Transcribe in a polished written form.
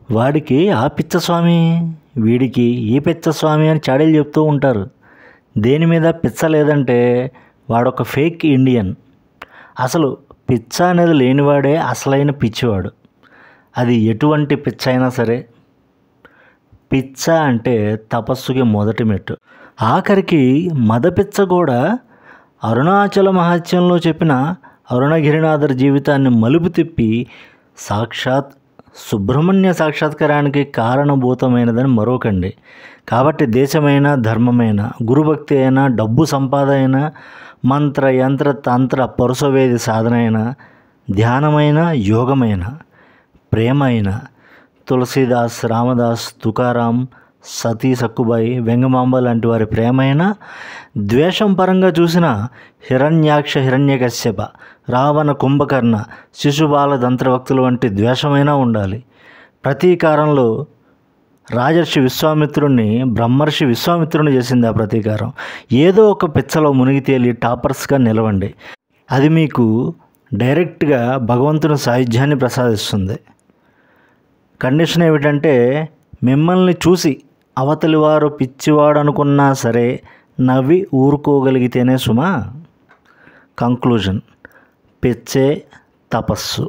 వాడికి ఆ పిచ్చస్వామి, వీడికి ఈ పిచ్చస్వామి అని చాడీలు చెప్తూ ఉంటారు. దేని మీద పిచ్చ లేదంటే వాడొక ఫేక్ ఇండియన్. అసలు పిచ్చ అనేది లేనివాడే అసలైన పిచ్చివాడు. అది ఎటువంటి పిచ్చ అయినా సరే. పిచ్చ అంటే తపస్సుకి మొదటి మెట్టు. ఆఖరికి మదపిచ్చ కూడా అరుణాచల మహత్యంలో చెప్పిన అరుణగిరినాథర్ జీవితాన్ని మలుపు తిప్పి సాక్షాత్ సుబ్రహ్మణ్య సాక్షాత్కారానికి కారణభూతమైనదని మరొకండి. కాబట్టి దేశమైన, ధర్మమైన, గురుభక్తి అయినా, డబ్బు సంపాదన అయినా, మంత్ర యంత్ర తంత్ర పరుసవేది సాధన అయినా, ధ్యానమైన, యోగమైన, ప్రేమ అయినా, తులసీదాస్, రామదాస్, తుకారాం, సతీ సక్కుబాయి, వెంగమాంబ లాంటి వారి ప్రేమైన, ద్వేషం పరంగా చూసిన హిరణ్యాక్ష, హిరణ్యకశ్యప, రావణ, కుంభకర్ణ, శిశుబాల, దంత్రవక్తులు వంటి ద్వేషమైనా ఉండాలి. ప్రతీకారంలో రాజర్షి విశ్వామిత్రుడిని బ్రహ్మర్షి విశ్వామిత్రుడిని చేసింది ఆ ప్రతీకారం. ఏదో ఒక పిచ్చలో మునిగి తేలి టాపర్స్గా నిలవండి. అది మీకు డైరెక్ట్గా భగవంతుని సాయుధ్యాన్ని ప్రసాదిస్తుంది. కండిషన్ ఏమిటంటే మిమ్మల్ని చూసి అవతలి వారు పిచ్చివాడు అనుకున్నా సరే నవ్వి ఊరుకోగలిగితేనే సుమా. కంక్లూజన్: పిచ్చే తపస్సు.